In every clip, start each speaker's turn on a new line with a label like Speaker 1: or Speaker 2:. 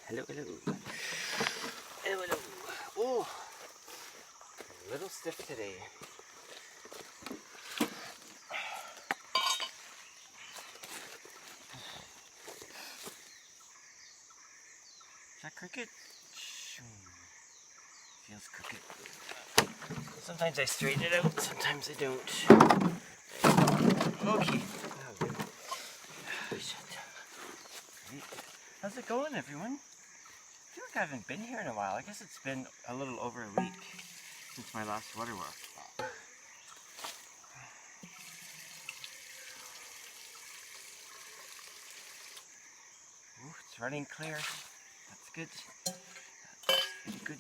Speaker 1: Hello, hello. Hello, hello. Oh, a little stiff today. Is that cricket? Feels crooked. Sometimes I straighten it out, sometimes I don't. Okay. Oh, good. Great. How's it going, everyone? I feel like I haven't been here in a while. I guess it's been a little over a week since my last water walk. Ooh, it's running clear. That's good. That's pretty good.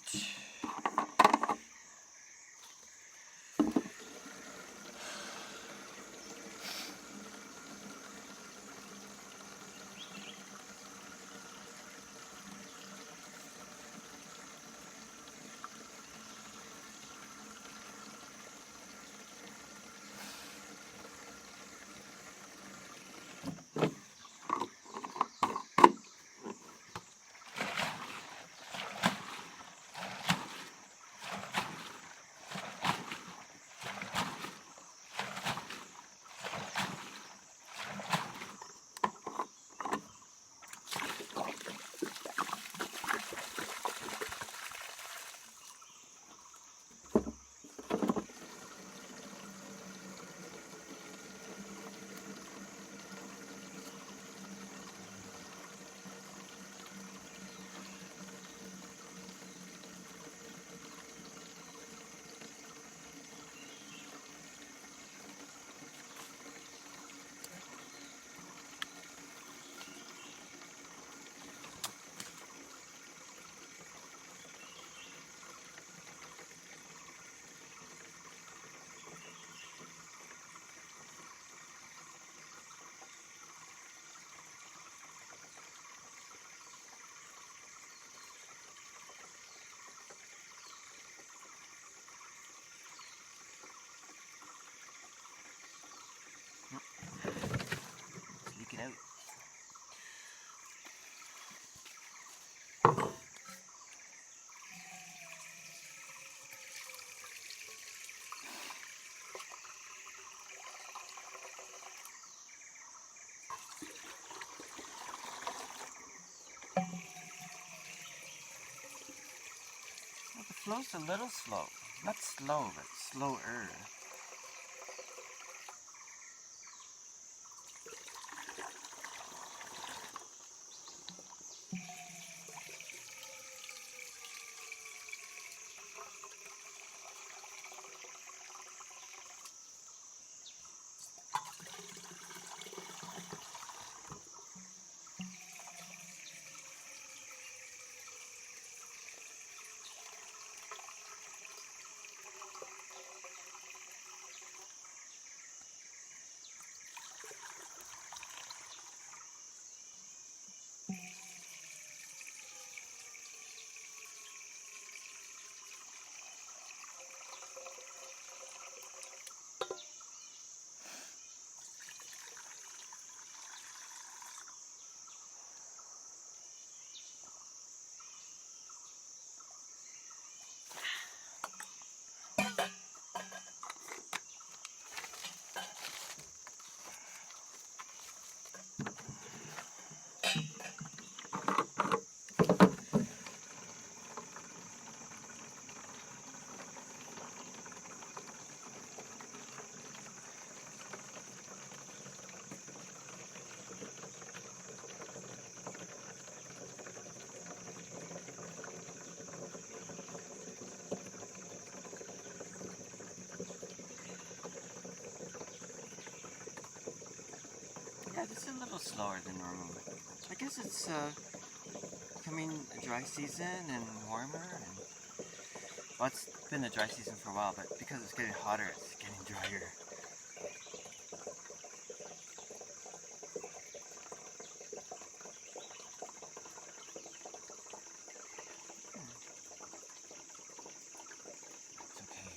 Speaker 1: Leaking out. Well, the flow's a little slow. Not slow, but slower. Yeah, this is a little slower than normal. I guess it's becoming a dry season and warmer. And, well, it's been a dry season for a while, but because it's getting hotter, it's getting drier. It's okay.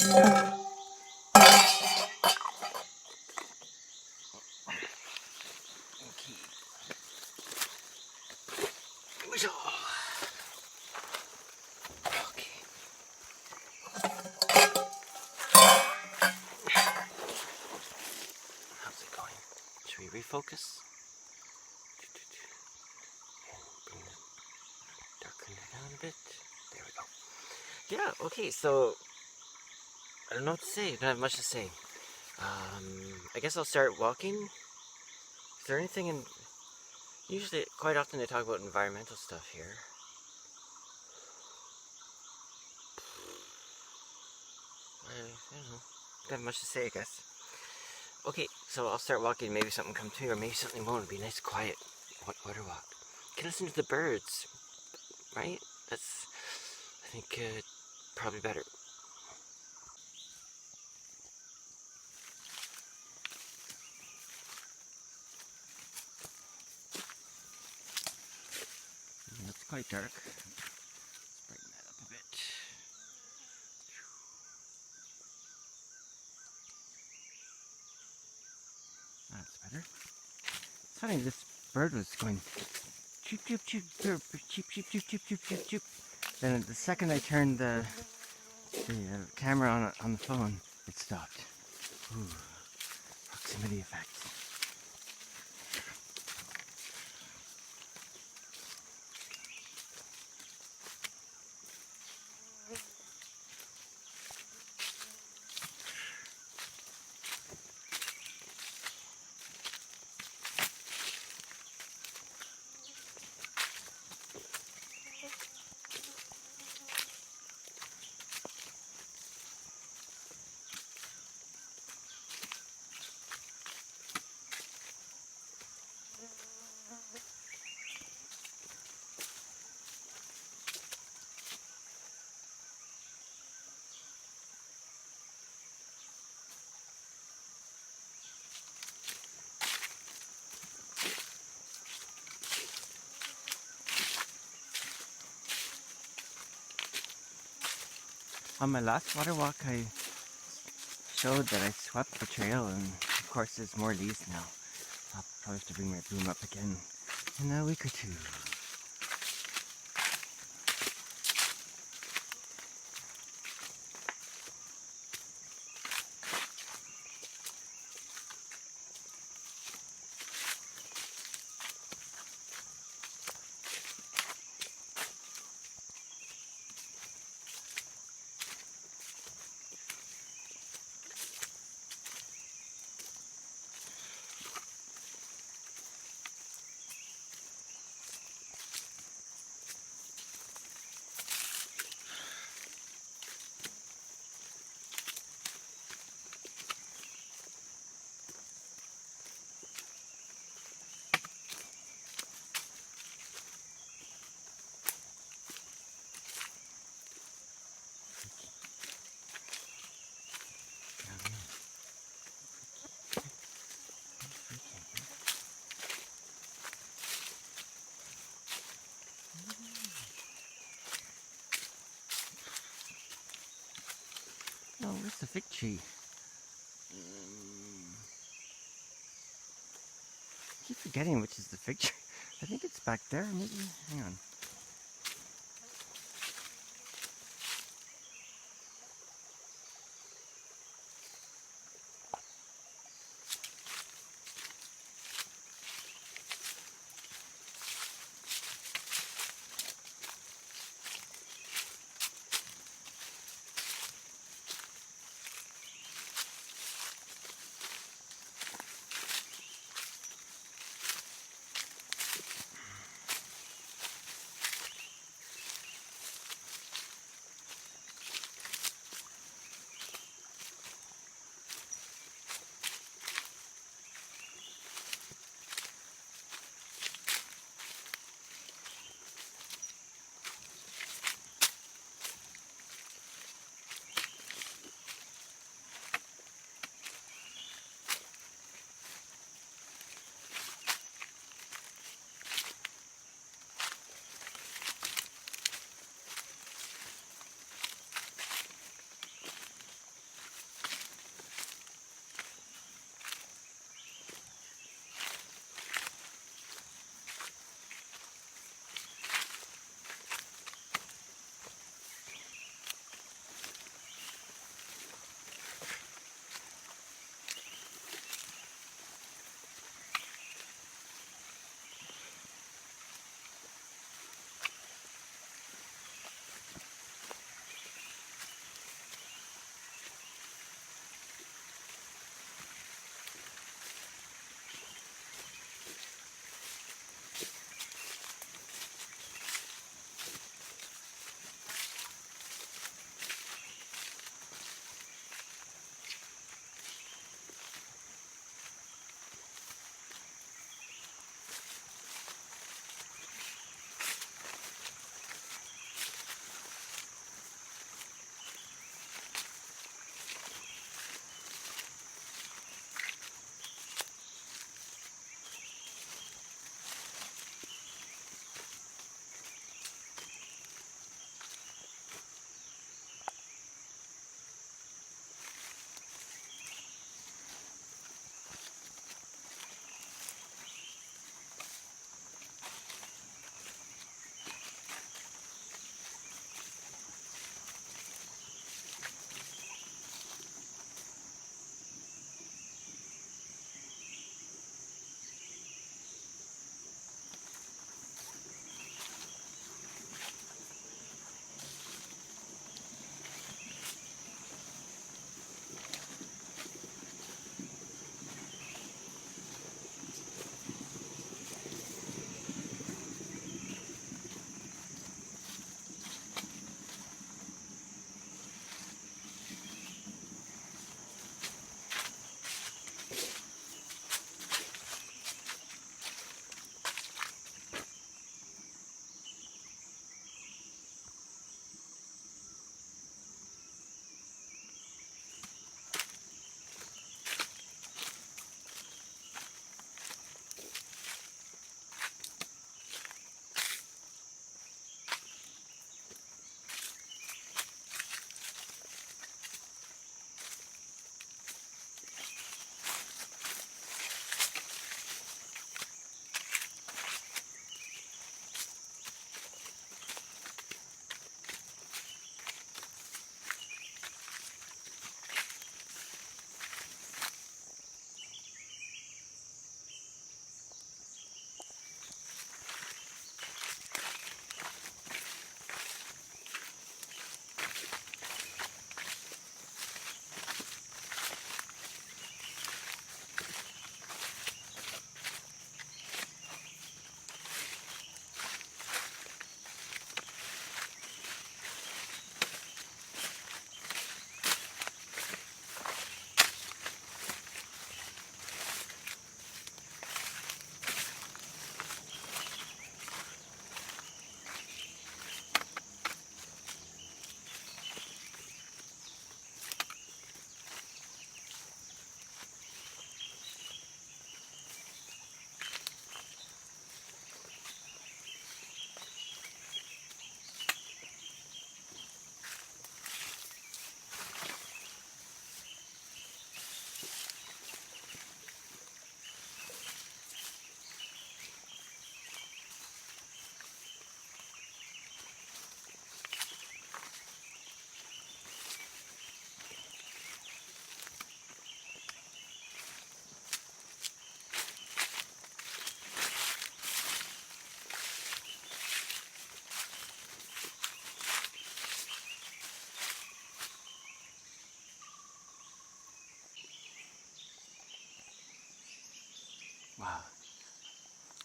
Speaker 1: Okay. Okay. How's it going? Should we refocus? Bring it, darken it down a bit. There we go. Yeah, okay, so I don't know what to say. I don't have much to say. I guess I'll start walking. Is there anything in... Usually, quite often they talk about environmental stuff here. I don't know. Don't have much to say, I guess. Okay, so I'll start walking. Maybe something comes to me, or maybe something won't. It'll be nice, quiet water walk. You can listen to the birds, right? That's, I think, probably better. It's quite dark. Let's brighten that up a bit. That's better. It's funny, this bird was going cheep cheep cheep cheep cheep cheep cheep cheep cheep cheep cheep. Then the second I turned the camera on the phone, it stopped. Ooh, proximity effect. On my last water walk, I showed that I swept the trail, and of course there's more leaves now. I'll probably have to bring my broom up again in a week or two. Oh, where's the fig tree? I keep forgetting which is the fig tree. I think it's back there, maybe. Hang on. Wow.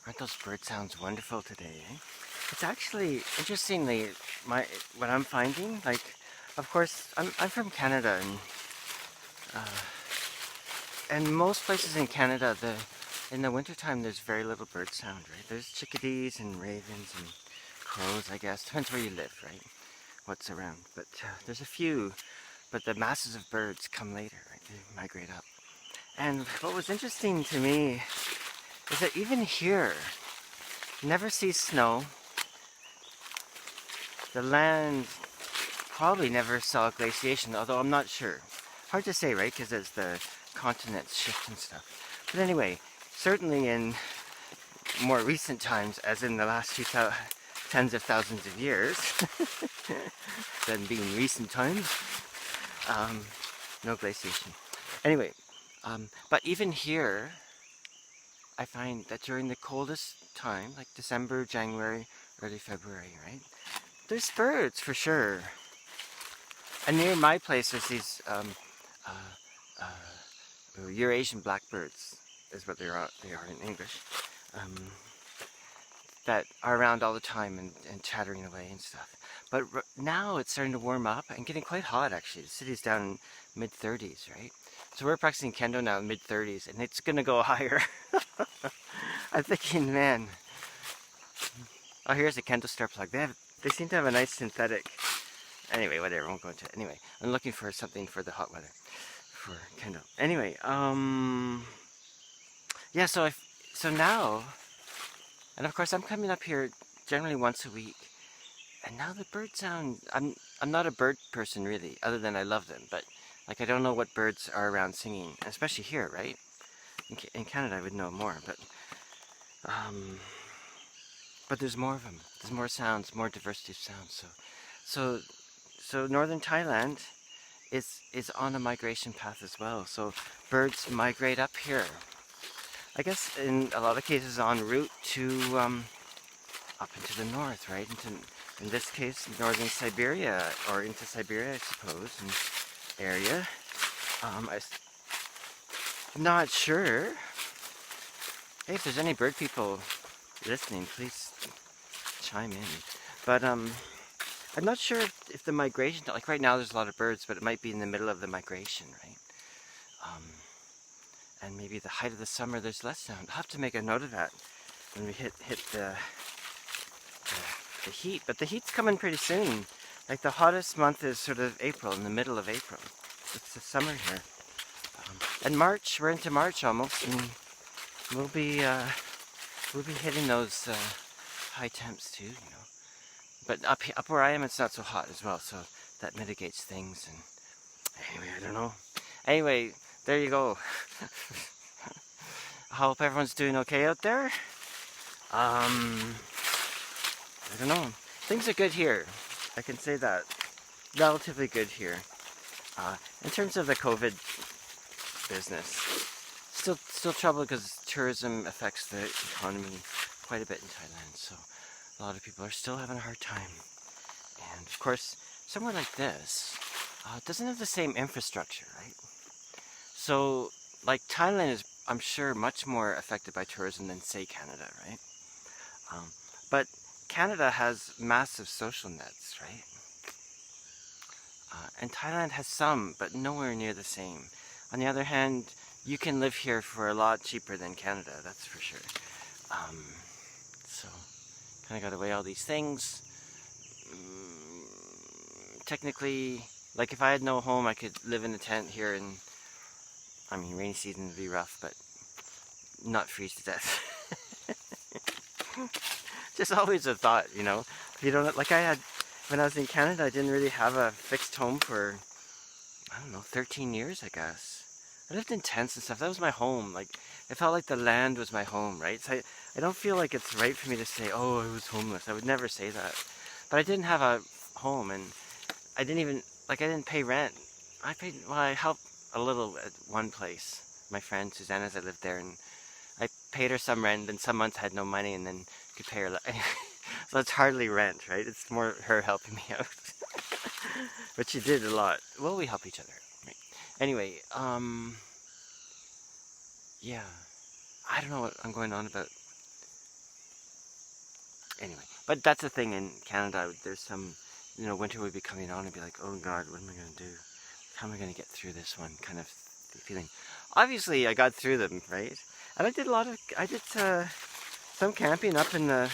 Speaker 1: Aren't those bird sounds wonderful today, eh? It's actually, interestingly, what I'm finding, like, of course, I'm from Canada, uh, and most places in Canada, in the wintertime, there's very little bird sound, right? There's chickadees and ravens and crows, I guess. Depends where you live, right? What's around. But there's a few, but the masses of birds come later, right? They migrate up. And what was interesting to me is that even here, never see snow. The land probably never saw glaciation, although I'm not sure. Hard to say, right? Because as the continents shift and stuff. But anyway, certainly in more recent times, as in the last few tens of thousands of years, than being recent times, no glaciation. Anyway, but even here, I find that during the coldest time, like December, January, early February, right? There's birds for sure. And near my place there's these Eurasian blackbirds, is what they are in English, that are around all the time and chattering away and stuff. But now it's starting to warm up and getting quite hot actually. The city's down in mid-30s, right? So we're practicing kendo now in mid-30s, and it's gonna go higher. I'm thinking, man. Oh, here's a kendo star plug. They seem to have a nice synthetic. Anyway, whatever. I won't go into it. Anyway, I'm looking for something for the hot weather for kendo. Anyway, yeah. So now, and of course, I'm coming up here generally once a week, and now the bird sound. I'm not a bird person really, other than I love them, but like I don't know what birds are around singing, especially here, right? In Canada, I would know more, but there's more of them. There's more sounds, more diversity of sounds. So northern Thailand is on a migration path as well. So birds migrate up here. I guess in a lot of cases en route to up into the north, right? In this case, northern Siberia, or into Siberia, I suppose, an area. I'm not sure. Hey, if there's any bird people listening, please chime in. But I'm not sure if the migration, like right now there's a lot of birds, but it might be in the middle of the migration, right? And maybe the height of the summer there's less sound. I'll have to make a note of that when we hit the heat. But the heat's coming pretty soon. Like the hottest month is sort of April, in the middle of April. It's the summer here. And March, we're into March almost, and we'll be hitting those high temps too, you know. But up where I am, it's not so hot as well, so that mitigates things. And anyway, I don't know. Anyway, there you go. I hope everyone's doing okay out there. I don't know. Things are good here. I can say that. Relatively good here. In terms of the COVID business, still trouble because tourism affects the economy quite a bit in Thailand. So a lot of people are still having a hard time. And of course, somewhere like this doesn't have the same infrastructure, right? So, like Thailand is, I'm sure, much more affected by tourism than, say, Canada, right? But Canada has massive social nets, right? And Thailand has some, but nowhere near the same. On the other hand, you can live here for a lot cheaper than Canada, that's for sure. So, kind of got to weigh all these things. Technically, like if I had no home, I could live in a tent here, and I mean, rainy season would be rough, but not freeze to death. Just always a thought, you know. You don't, like I had, when I was in Canada, I didn't really have a fixed home for, I don't know, 13 years, I guess. I lived in tents and stuff. That was my home. Like, it felt like the land was my home, right? So I don't feel like it's right for me to say, oh, I was homeless. I would never say that. But I didn't have a home, and I didn't even, like, I didn't pay rent. I helped a little at one place. My friend Susanna's, I lived there, and I paid her some rent, and some months I had no money, and then could pay her. So it's hardly rent, right? It's more her helping me out. But she did a lot. Well, we help each other, right? Anyway, yeah. I don't know what I'm going on about. Anyway, but that's the thing in Canada. There's some, winter would be coming on and be like, oh God, what am I going to do? How am I going to get through this one? Kind of feeling. Obviously, I got through them, right? And I did some camping up in the,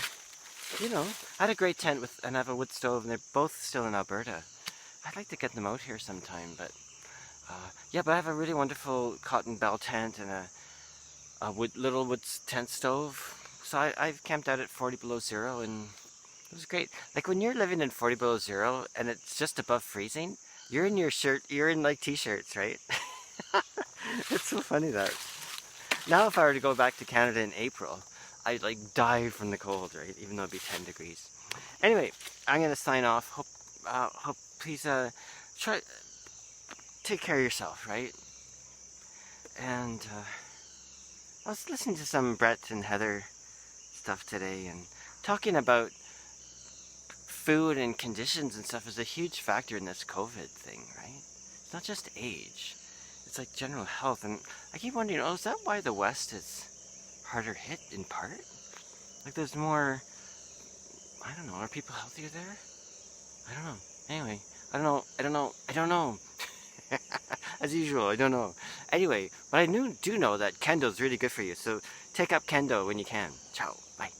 Speaker 1: I had a great tent and I have a wood stove, and they're both still in Alberta. I'd like to get them out here sometime, but yeah, but I have a really wonderful cotton bell tent and a little wood tent stove. So I've camped out at 40 below zero, and it was great. Like when you're living in 40 below zero and it's just above freezing, you're in your shirt, you're in like t-shirts, right? It's so funny that. Now if I were to go back to Canada in April, I'd like die from the cold, right? Even though it'd be 10 degrees. Anyway, I'm gonna sign off. Hope please try take care of yourself, right? And I was listening to some Brett and Heather stuff today, and talking about food and conditions and stuff is a huge factor in this COVID thing, right? It's not just age. It's like general health, and I keep wondering, is that why the West is harder hit in part? Like there's more, I don't know, are people healthier there? I don't know. Anyway, I don't know. As usual, I don't know. Anyway, but I do know that Kendo's really good for you, so take up Kendo when you can. Ciao. Bye.